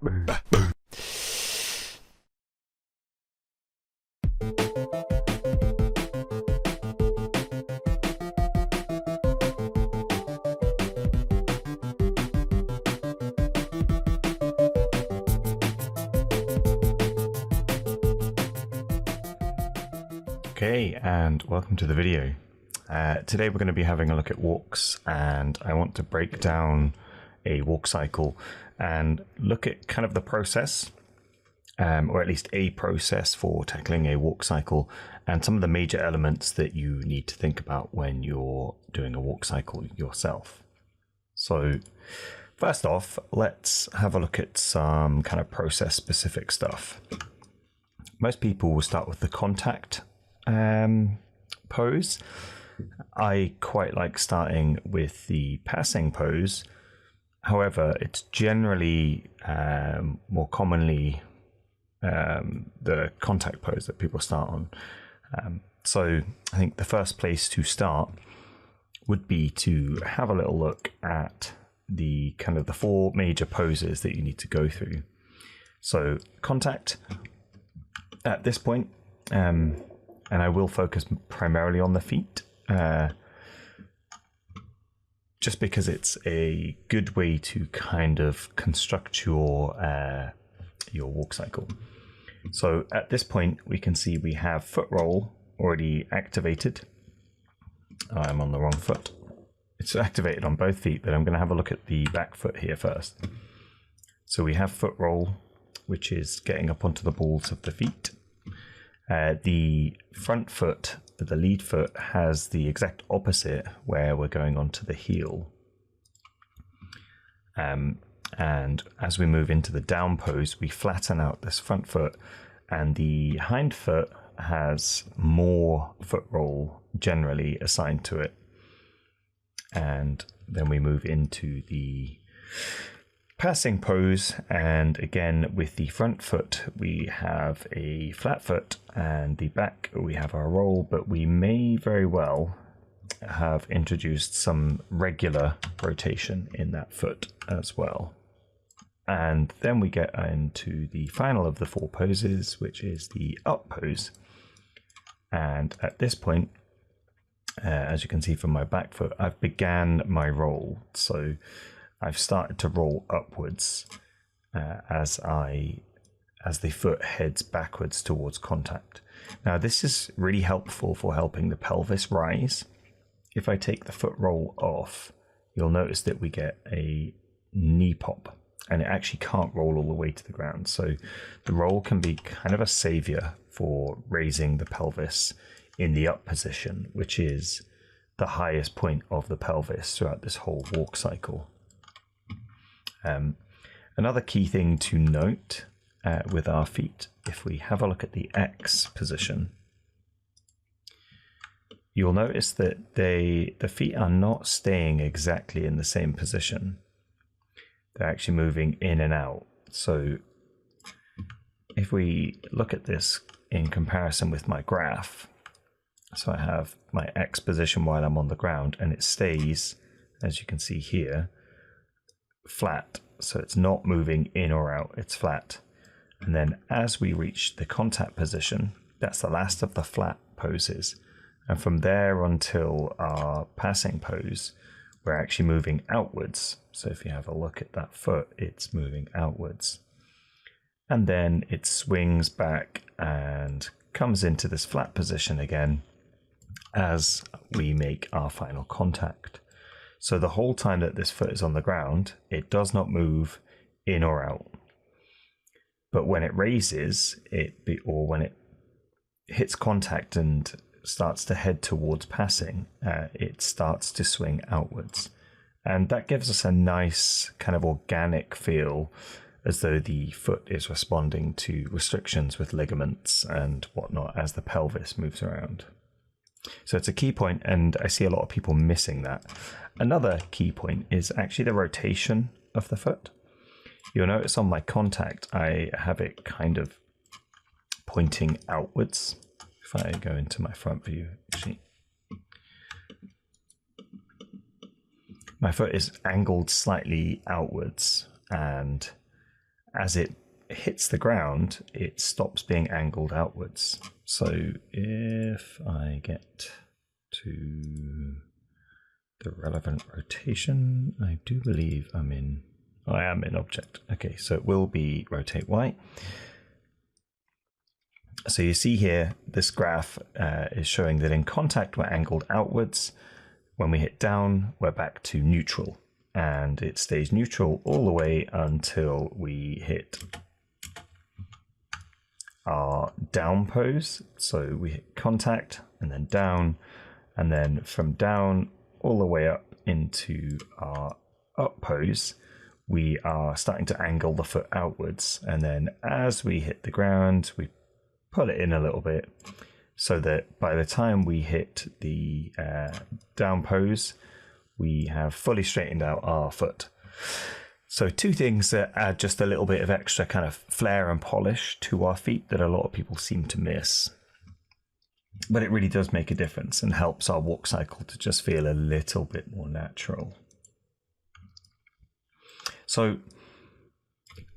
Okay, and welcome to the video. Today we're going to be having a look at walks, and I want to break down a walk cycle and look at kind of the process, or at least a process for tackling a walk cycle, and some of the major elements that you need to think about when you're doing a walk cycle yourself. So first off, let's have a look at some kind of process specific stuff. Most people will start with the contact pose. I quite like starting with the passing pose. However, it's generally more commonly the contact pose that people start on. So I think the first place to start would be to have a little look at the kind of the four major poses that you need to go through. So contact at this point, and I will focus primarily on the feet, just because it's a good way to kind of construct your walk cycle. So at this point, we can see we have foot roll already activated. I'm on the wrong foot. It's activated on both feet, but I'm going to have a look at the back foot here first. So we have foot roll, which is getting up onto the balls of the feet. The front foot, the lead foot, has the exact opposite, where we're going onto the heel. And as we move into the down pose, we flatten out this front foot, and the hind foot has more foot roll generally assigned to it. And then we move into the passing pose, and again with the front foot we have a flat foot, and the back we have our roll, but we may very well have introduced some regular rotation in that foot as well. And then we get into the final of the four poses, which is the up pose. And at this point, as you can see from my back foot, I've began my roll. So I've started to roll upwards as the foot heads backwards towards contact. Now this is really helpful for helping the pelvis rise. If I take the foot roll off, you'll notice that we get a knee pop, and it actually can't roll all the way to the ground. So the roll can be kind of a savior for raising the pelvis in the up position, which is the highest point of the pelvis throughout this whole walk cycle. Another key thing to note with our feet, if we have a look at the X position, you'll notice that the feet are not staying exactly in the same position. They're actually moving in and out. So if we look at this in comparison with my graph, so I have my X position while I'm on the ground, and it stays, as you can see here, flat. So it's not moving in or out, it's flat. And then as we reach the contact position, that's the last of the flat poses. And from there until our passing pose, we're actually moving outwards. So if you have a look at that foot, it's moving outwards. And then it swings back and comes into this flat position again as we make our final contact. So the whole time that this foot is on the ground, it does not move in or out. But when it raises, or when it hits contact and starts to head towards passing, it starts to swing outwards. And that gives us a nice kind of organic feel, as though the foot is responding to restrictions with ligaments and whatnot as the pelvis moves around. So it's a key point, and I see a lot of people missing that. Another key point is actually the rotation of the foot. You'll notice on my contact, I have it kind of pointing outwards. If I go into my front view, actually, my foot is angled slightly outwards, and as it hits the ground, it stops being angled outwards. So if I get to the relevant rotation, I do believe I am in object. Okay, so it will be rotate Y. So you see here, this graph is showing that in contact we're angled outwards. When we hit down, we're back to neutral, and it stays neutral all the way until we hit our down pose. So we hit contact and then down, and then from down all the way up into our up pose, we are starting to angle the foot outwards. And then as we hit the ground, we pull it in a little bit so that by the time we hit the down pose, we have fully straightened out our foot. So two things that add just a little bit of extra kind of flair and polish to our feet that a lot of people seem to miss. But it really does make a difference and helps our walk cycle to just feel a little bit more natural. So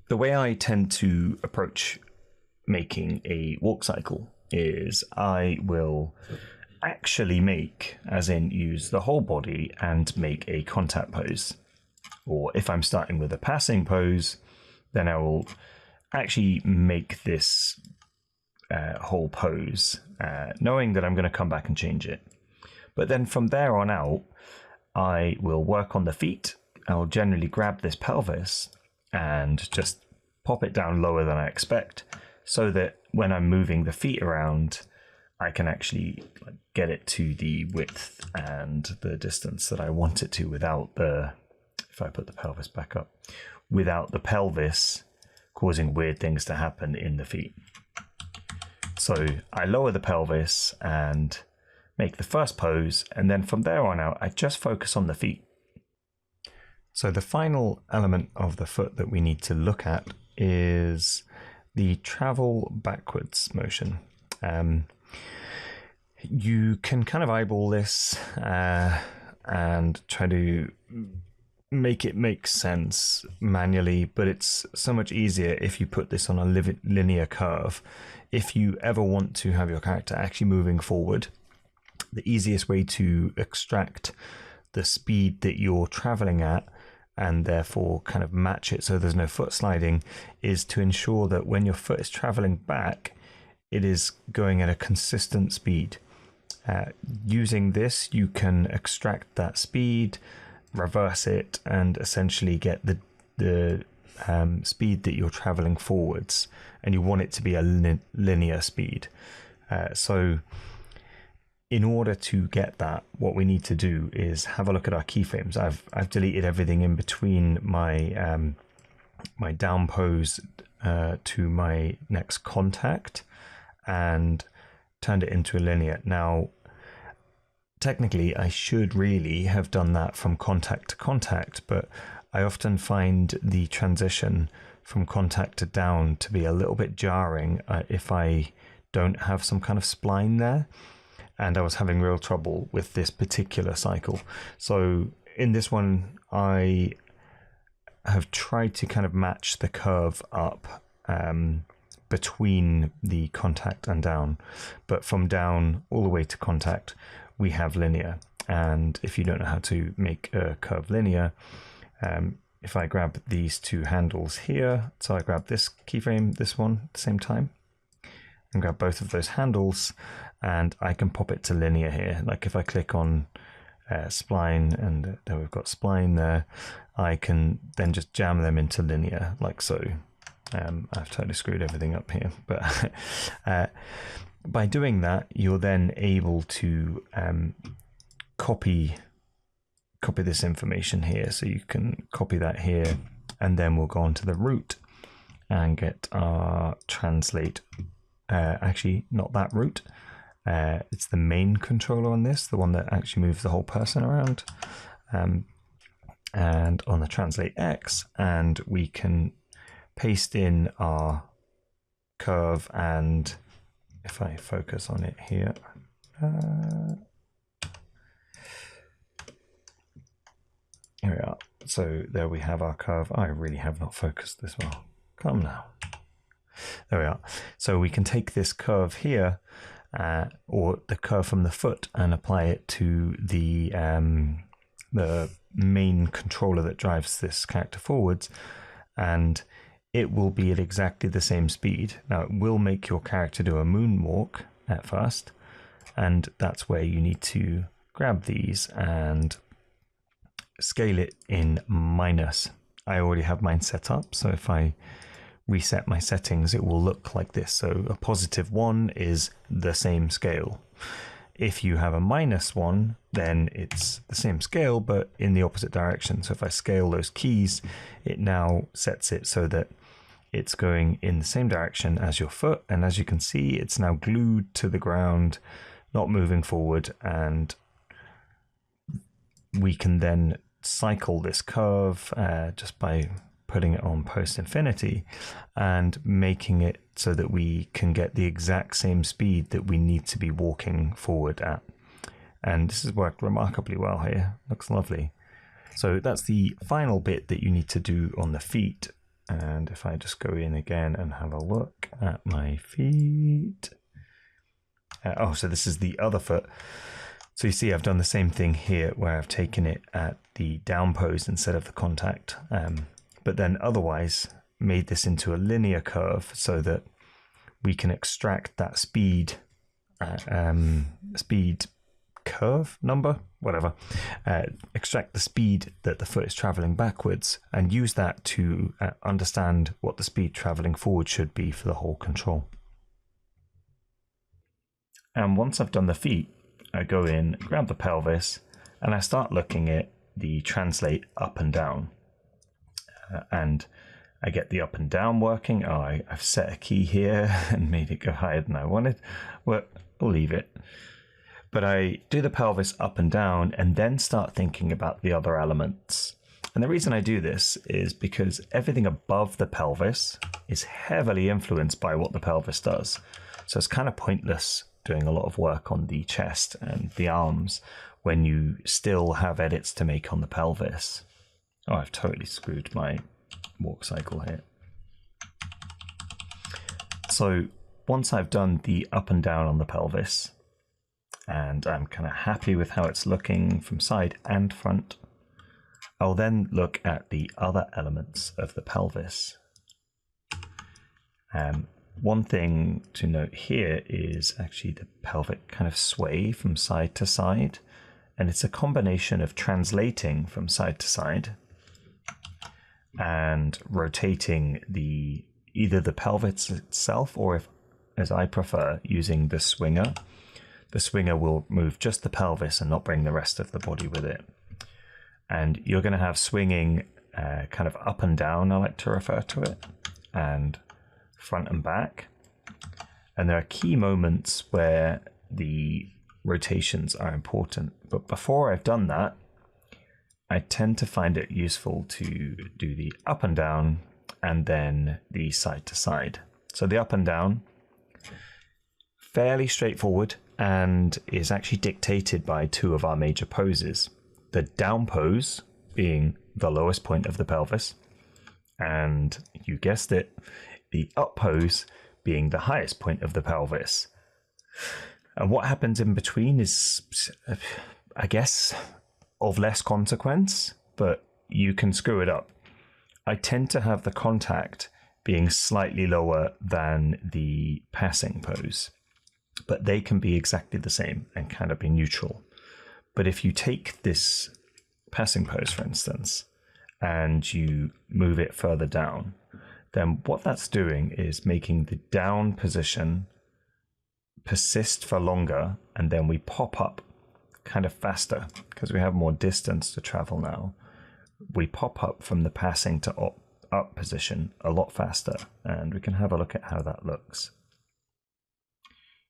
the way I tend to approach making a walk cycle is I will actually make, as in use the whole body and make a contact pose. Or if I'm starting with a passing pose, then I will actually make this whole pose, knowing that I'm going to come back and change it. But then from there on out, I will work on the feet. I'll generally grab this pelvis and just pop it down lower than I expect, so that when I'm moving the feet around, I can actually get it to the width and the distance that I want it to without the, if I put the pelvis back up, without the pelvis causing weird things to happen in the feet. So I lower the pelvis and make the first pose, and then from there on out, I just focus on the feet. So the final element of the foot that we need to look at is the travel backwards motion. You can kind of eyeball this and try to make it make sense manually, but it's so much easier if you put this on a linear curve. If you ever want to have your character actually moving forward, the easiest way to extract the speed that you're traveling at and therefore kind of match it so there's no foot sliding is to ensure that when your foot is traveling back, it is going at a consistent speed. Using this, you can extract that speed, reverse it, and essentially get the speed that you're traveling forwards, and you want it to be a linear speed. So in order to get that, what we need to do is have a look at our keyframes. I've deleted everything in between my my down pose to my next contact and turned it into a linear. Now, technically, I should really have done that from contact to contact, but I often find the transition from contact to down to be a little bit jarring if I don't have some kind of spline there. And I was having real trouble with this particular cycle. So in this one, I have tried to kind of match the curve up between the contact and down. But from down all the way to contact, we have linear. And if you don't know how to make a curve linear, if I grab these two handles here, so I grab this keyframe, this one at the same time, and grab both of those handles, and I can pop it to linear here. Like if I click on spline, and there we've got spline there, I can then just jam them into linear like so. I've totally screwed everything up here, but by doing that, you're then able to copy this information here. So you can copy that here, and then we'll go on to the root and get our translate. Actually, not that root. It's the main controller on this, the one that actually moves the whole person around. And on the translate X, and we can paste in our curve, and if I focus on it here, here we are. So there we have our curve. I really have not focused this well. Come now. There we are. So we can take this curve here, or the curve from the foot, and apply it to the main controller that drives this character forwards, and it will be at exactly the same speed. Now, it will make your character do a moonwalk at first, and that's where you need to grab these and scale it in minus. I already have mine set up, so if I reset my settings, it will look like this. So a +1 is the same scale. If you have a -1, then it's the same scale, but in the opposite direction. So if I scale those keys, it now sets it so that it's going in the same direction as your foot. And as you can see, it's now glued to the ground, not moving forward. And we can then cycle this curve just by putting it on post infinity and making it so that we can get the exact same speed that we need to be walking forward at. And this has worked remarkably well here. Looks lovely. So that's the final bit that you need to do on the feet. And if I just go in again and have a look at my feet. Oh, so this is the other foot. So you see I've done the same thing here where I've taken it at the down pose instead of the contact. But then otherwise made this into a linear curve so that we can extract that speed curve number, whatever, extract the speed that the foot is traveling backwards and use that to understand what the speed traveling forward should be for the whole control. And once I've done the feet, I go in, grab the pelvis, and I start looking at the translate up and down. And I get the up and down working. Oh, I've set a key here and made it go higher than I wanted. Well, I'll leave it. But I do the pelvis up and down and then start thinking about the other elements. And the reason I do this is because everything above the pelvis is heavily influenced by what the pelvis does. So it's kind of pointless doing a lot of work on the chest and the arms when you still have edits to make on the pelvis. Oh, I've totally screwed my walk cycle here. So once I've done the up and down on the pelvis, and I'm kind of happy with how it's looking from side and front, I'll then look at the other elements of the pelvis. One thing to note here is actually the pelvic kind of sway from side to side, and it's a combination of translating from side to side and rotating either the pelvis itself, or if, as I prefer, using the swinger. The swinger will move just the pelvis and not bring the rest of the body with it. And you're going to have swinging kind of up and down, I like to refer to it, and front and back. And there are key moments where the rotations are important. But before I've done that, I tend to find it useful to do the up and down and then the side to side. So the up and down, fairly straightforward and is actually dictated by two of our major poses. The down pose being the lowest point of the pelvis, and you guessed it, the up pose being the highest point of the pelvis. And what happens in between is, I guess, of less consequence, but you can screw it up. I tend to have the contact being slightly lower than the passing pose, but they can be exactly the same and kind of be neutral. But if you take this passing pose, for instance, and you move it further down, then what that's doing is making the down position persist for longer, and then we pop up kind of faster because we have more distance to travel now. We pop up from the passing to up position a lot faster, and we can have a look at how that looks.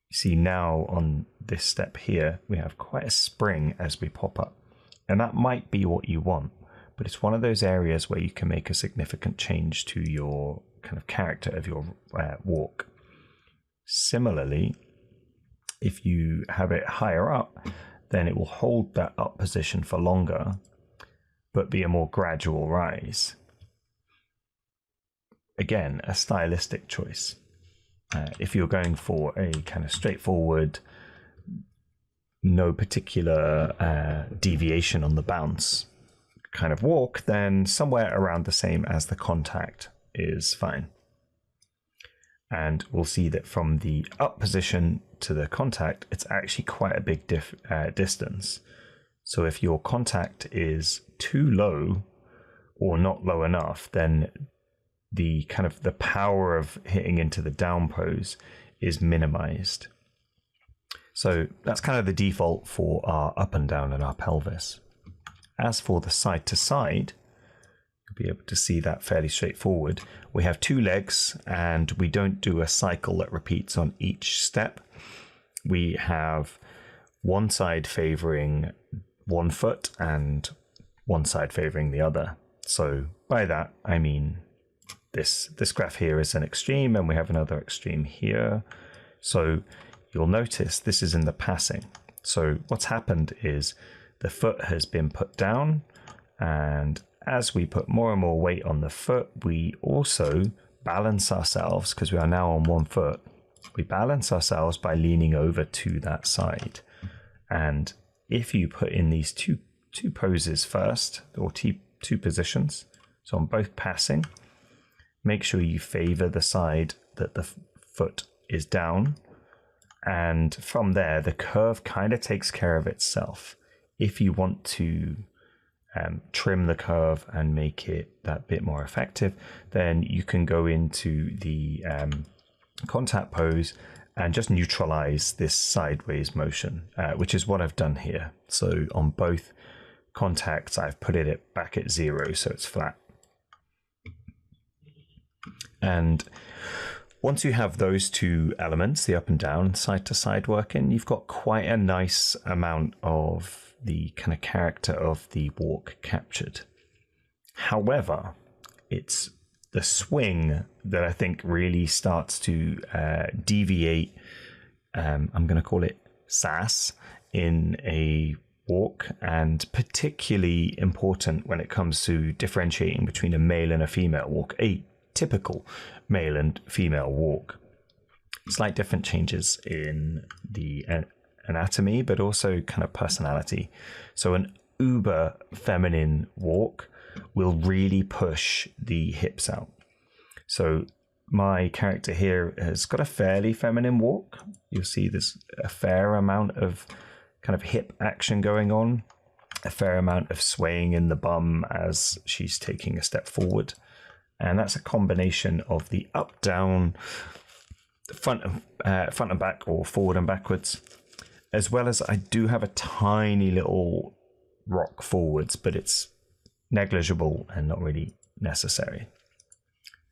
You see now on this step here, we have quite a spring as we pop up, and that might be what you want, but it's one of those areas where you can make a significant change to your kind of character of your walk. Similarly, if you have it higher up, then it will hold that up position for longer, but be a more gradual rise. again, a stylistic choice. If you're going for a kind of straightforward, no particular deviation on the bounce kind of walk, then somewhere around the same as the contact is fine. And we'll see that from the up position to the contact, it's actually quite a big distance. So if your contact is too low or not low enough, then the kind of the power of hitting into the down pose is minimized. So that's kind of the default for our up and down and our pelvis. As for the side to side, you'll be able to see that fairly straightforward. We have 2 legs and we don't do a cycle that repeats on each step. We have one side favoring one foot and one side favoring the other. So by that, I mean this graph here is an extreme and we have another extreme here. So you'll notice this is in the passing. So what's happened is the foot has been put down, and as we put more and more weight on the foot, we also balance ourselves, because we are now on one foot. We balance ourselves by leaning over to that side. And if you put in these two poses first, or two positions, so on both passing, make sure you favor the side that the foot is down. And from there, the curve kind of takes care of itself. If you want to trim the curve and make it that bit more effective, then you can go into the contact pose and just neutralize this sideways motion, which is what I've done here. So on both contacts, I've put it back at 0, so it's flat. And once you have those two elements, the up and down, side to side working, you've got quite a nice amount of the kind of character of the walk captured. However, it's the swing that I think really starts to deviate, I'm going to call it sass, in a walk, and particularly important when it comes to differentiating between a male and a female walk, a typical male and female walk. Slight different changes in the anatomy, but also kind of personality. So an uber feminine walk will really push the hips out. So my character here has got a fairly feminine walk. You'll see there's a fair amount of kind of hip action going on, a fair amount of swaying in the bum as she's taking a step forward. And that's a combination of the up, down, front and back, or forward and backwards, as well as I do have a tiny little rock forwards, but it's negligible and not really necessary.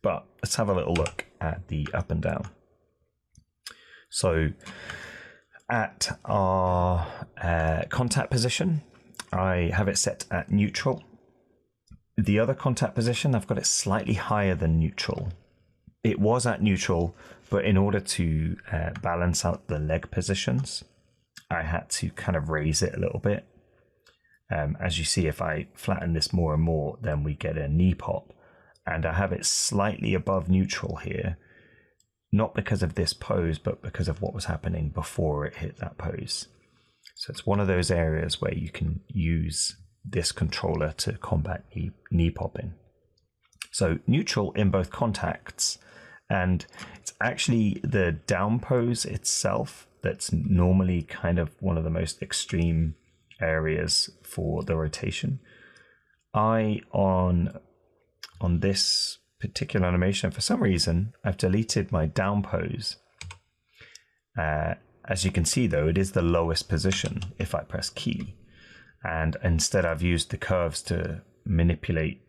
But let's have a little look at the up and down. So at our contact position, I have it set at neutral. The other contact position, I've got it slightly higher than neutral. It was at neutral, but in order to balance out the leg positions, I had to kind of raise it a little bit. As you see, if I flatten this more and more, then we get a knee pop. And I have it slightly above neutral here, not because of this pose, but because of what was happening before it hit that pose. So it's one of those areas where you can use this controller to combat knee popping. So neutral in both contacts, and it's actually the down pose itself that's normally kind of one of the most extreme areas for the rotation. On this particular animation, for some reason, I've deleted my down pose. As you can see, though, it is the lowest position if I press key. And instead, I've used the curves to manipulate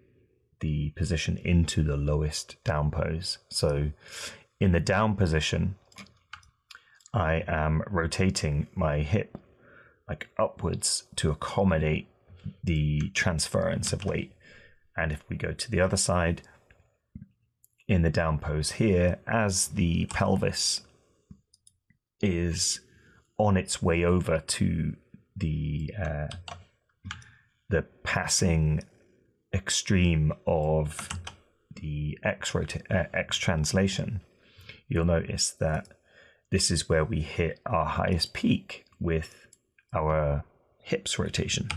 the position into the lowest down pose. So in the down position, I am rotating my hip like upwards to accommodate the transference of weight. And if we go to the other side, in the down pose here, as the pelvis is on its way over to the passing extreme of the X translation, you'll notice that this is where we hit our highest peak with our hips rotation.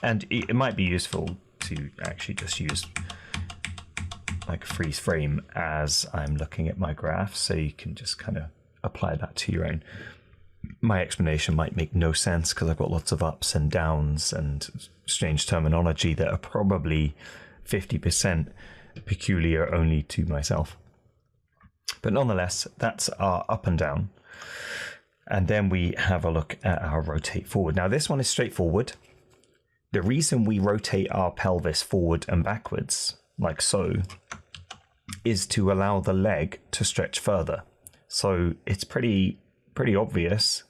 And it might be useful to actually just use like a freeze frame as I'm looking at my graph, so you can just kind of apply that to your own. My explanation might make no sense because I've got lots of ups and downs and strange terminology that are probably 50% peculiar only to myself. But nonetheless, that's our up and down. And then we have a look at our rotate forward. Now this one is straightforward. The reason we rotate our pelvis forward and backwards, like so, is to allow the leg to stretch further. So it's pretty obvious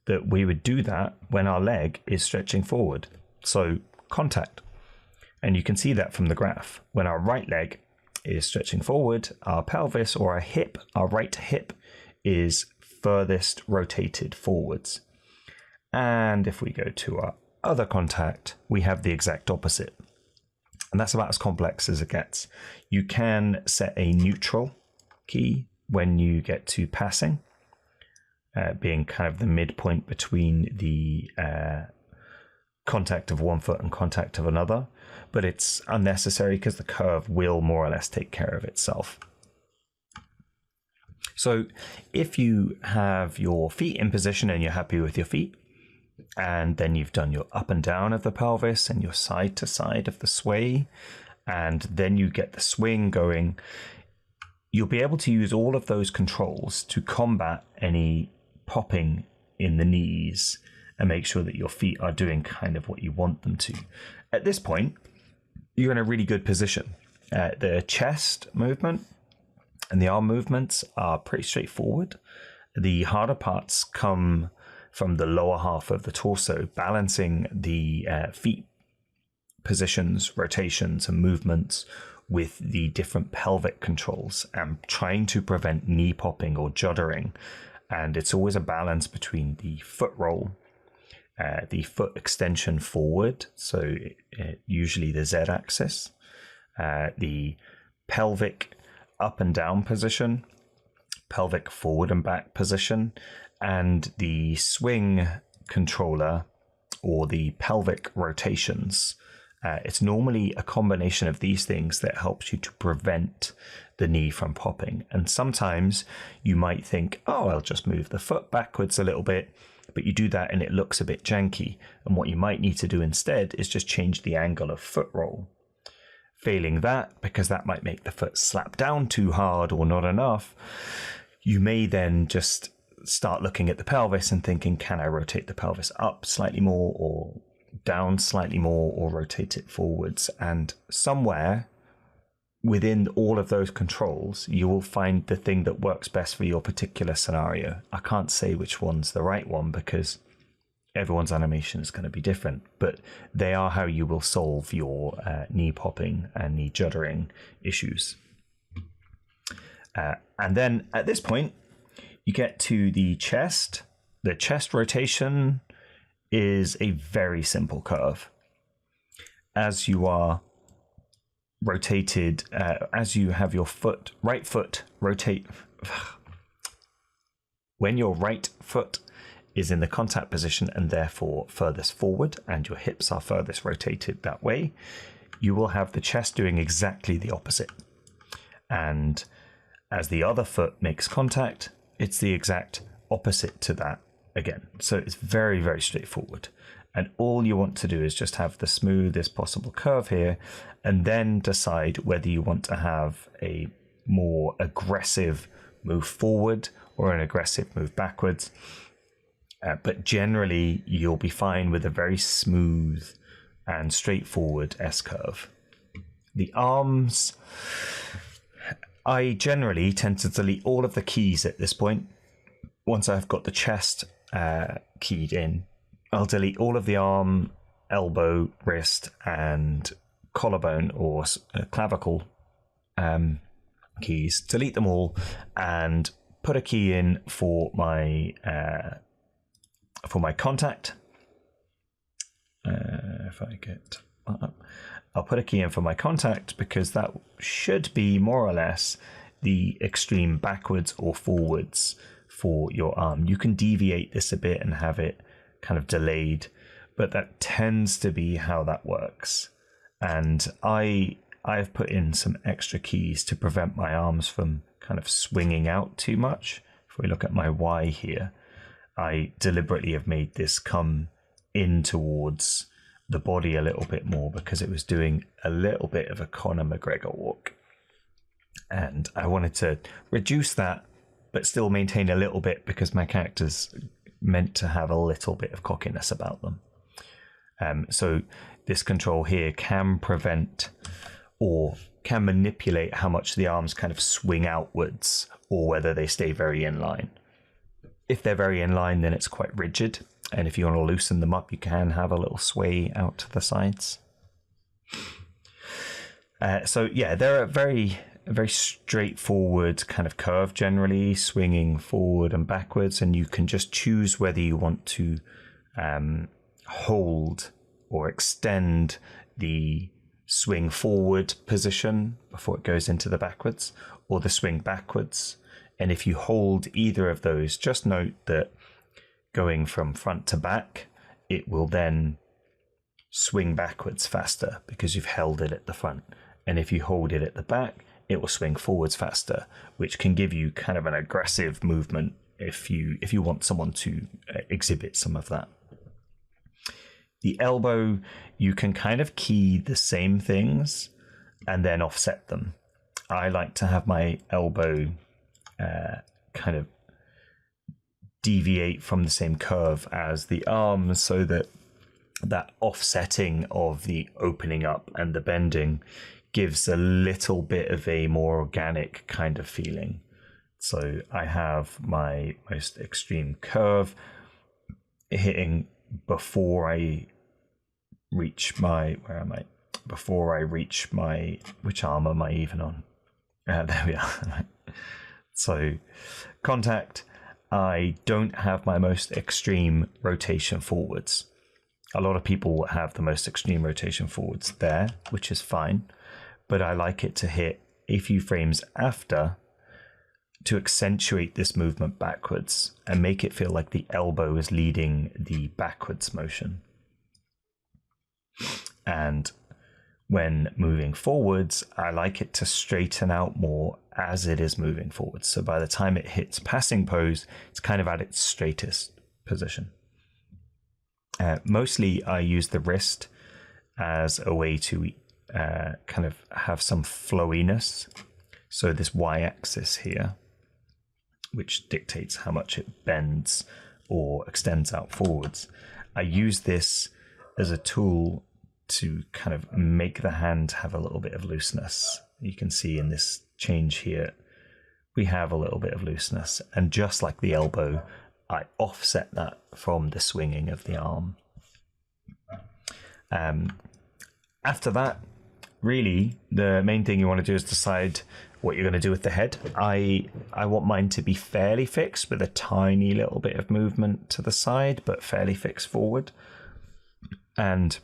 that we would do that when our leg is stretching forward. So contact. And you can see that from the graph. When our right leg is stretching forward, our pelvis or our hip, our right hip, is furthest rotated forwards. And if we go to our other contact, we have the exact opposite. And that's about as complex as it gets. You can set a neutral key when you get to passing, being kind of the midpoint between the contact of one foot and contact of another, but it's unnecessary because the curve will more or less take care of itself. So if you have your feet in position and you're happy with your feet, and then you've done your up and down of the pelvis and your side to side of the sway, and then you get the swing going, you'll be able to use all of those controls to combat any popping in the knees and make sure that your feet are doing kind of what you want them to. At this point, you're in a really good position. The chest movement and the arm movements are pretty straightforward. The harder parts come from the lower half of the torso, balancing the feet positions, rotations, and movements with the different pelvic controls and trying to prevent knee popping or juddering. And it's always a balance between the foot roll, the foot extension forward, so usually the Z axis, the pelvic up and down position, pelvic forward and back position, and the swing controller or the pelvic rotations. It's normally a combination of these things that helps you to prevent the knee from popping. And sometimes you might think, oh, I'll just move the foot backwards a little bit, but you do that and it looks a bit janky. And what you might need to do instead is just change the angle of foot roll. Failing that, because that might make the foot slap down too hard or not enough, you may then just start looking at the pelvis and thinking, can I rotate the pelvis up slightly more or down slightly more or rotate it forwards? And somewhere within all of those controls, you will find the thing that works best for your particular scenario. I can't say which one's the right one because everyone's animation is going to be different, but they are how you will solve your knee popping and knee juddering issues. And then at this point, you get to the chest. The chest rotation is a very simple curve. As you are rotated, as you have your right foot rotate, when your right foot is in the contact position and therefore furthest forward and your hips are furthest rotated that way, you will have the chest doing exactly the opposite. And as the other foot makes contact, it's the exact opposite to that again. So it's very, very straightforward. And all you want to do is just have the smoothest possible curve here and then decide whether you want to have a more aggressive move forward or an aggressive move backwards. But generally, you'll be fine with a very smooth and straightforward S-curve. The arms, I generally tend to delete all of the keys at this point. Once I've got the chest keyed in, I'll delete all of the arm, elbow, wrist, and collarbone or clavicle keys. Delete them all and put a key in for my contact. If I get that up. I'll put a key in for my contact because that should be more or less the extreme backwards or forwards for your arm. You can deviate this a bit and have it kind of delayed, but that tends to be how that works. And I've put in some extra keys to prevent my arms from kind of swinging out too much. If we look at my Y here, I deliberately have made this come in towards the body a little bit more because it was doing a little bit of a Conor McGregor walk. And I wanted to reduce that, but still maintain a little bit because my character's meant to have a little bit of cockiness about them. So this control here can prevent or can manipulate how much the arms kind of swing outwards or whether they stay very in line. If they're very in line, then it's quite rigid. And if you want to loosen them up, you can have a little sway out to the sides. So yeah, they're a very straightforward kind of curve generally, swinging forward and backwards. And you can just choose whether you want to hold or extend the swing forward position before it goes into the backwards, or the swing backwards. And if you hold either of those, just note that going from front to back, it will then swing backwards faster because you've held it at the front. And if you hold it at the back, it will swing forwards faster, which can give you kind of an aggressive movement if you want someone to exhibit some of that. The elbow, you can kind of key the same things and then offset them. I like to have my elbow kind of deviate from the same curve as the arm so that that offsetting of the opening up and the bending gives a little bit of a more organic kind of feeling. So I have my most extreme curve hitting before I reach my, where am I? Before I reach my, which arm am I even on? There we are. So contact, I don't have my most extreme rotation forwards. A lot of people have the most extreme rotation forwards there, which is fine, but I like it to hit a few frames after to accentuate this movement backwards and make it feel like the elbow is leading the backwards motion. And when moving forwards, I like it to straighten out more as it is moving forwards. So by the time it hits passing pose, it's kind of at its straightest position. Mostly I use the wrist as a way to kind of have some flowiness. So this y-axis here, which dictates how much it bends or extends out forwards. I use this as a tool to kind of make the hand have a little bit of looseness. You can see in this change here, we have a little bit of looseness. And just like the elbow, I offset that from the swinging of the arm. After that, really, the main thing you want to do is decide what you're going to do with the head. I want mine to be fairly fixed with a tiny little bit of movement to the side, but fairly fixed forward. And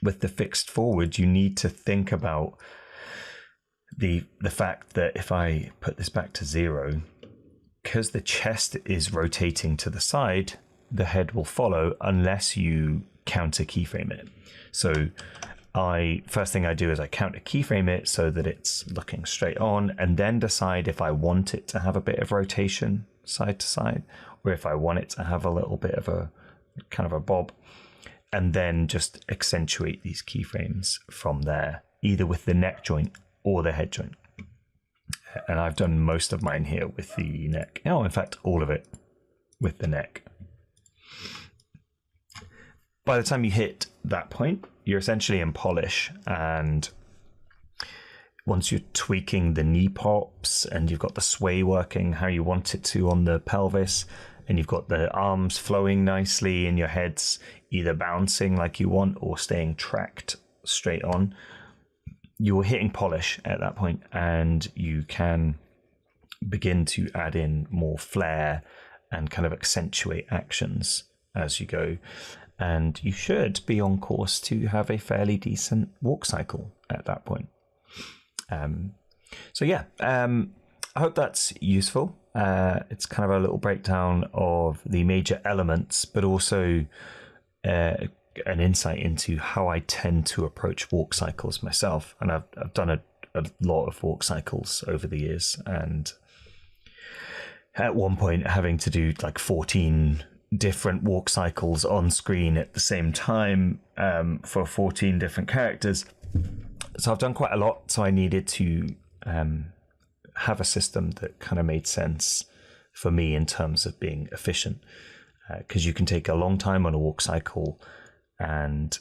with the fixed forward, you need to think about the fact that if I put this back to 0, because the chest is rotating to the side, the head will follow unless you counter keyframe it. So first thing I do is I counter keyframe it so that it's looking straight on, and then decide if I want it to have a bit of rotation side to side, or if I want it to have a little bit of a kind of a bob, and then just accentuate these keyframes from there, either with the neck joint or the head joint. And I've done most of mine here with the neck. Oh, in fact, all of it with the neck. By the time you hit that point, you're essentially in polish. And once you're tweaking the knee pops and you've got the sway working how you want it to on the pelvis, and you've got the arms flowing nicely and your head's either bouncing like you want or staying tracked straight on, you're hitting polish at that point, and you can begin to add in more flair and kind of accentuate actions as you go. and you should be on course to have a fairly decent walk cycle at that point. So yeah, I hope that's useful. It's kind of a little breakdown of the major elements, but also an insight into how I tend to approach walk cycles myself. And I've done a lot of walk cycles over the years, and at one point having to do like 14 different walk cycles on screen at the same time for 14 different characters. So I've done quite a lot. So I needed to have a system that kind of made sense for me in terms of being efficient, because you can take a long time on a walk cycle, and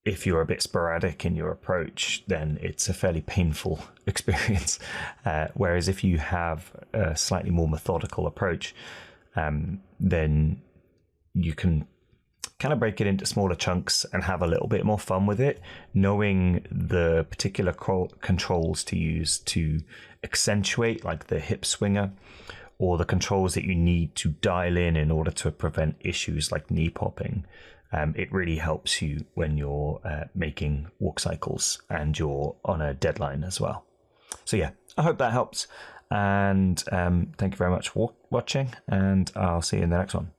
if you're a bit sporadic in your approach, then it's a fairly painful experience. Whereas if you have a slightly more methodical approach, then you can kind of break it into smaller chunks and have a little bit more fun with it, knowing the particular controls to use to accentuate, like the hip swinger, or the controls that you need to dial in order to prevent issues like knee popping. It really helps you when you're making walk cycles and you're on a deadline as well. So yeah, I hope that helps. And thank you very much for watching, and I'll see you in the next one.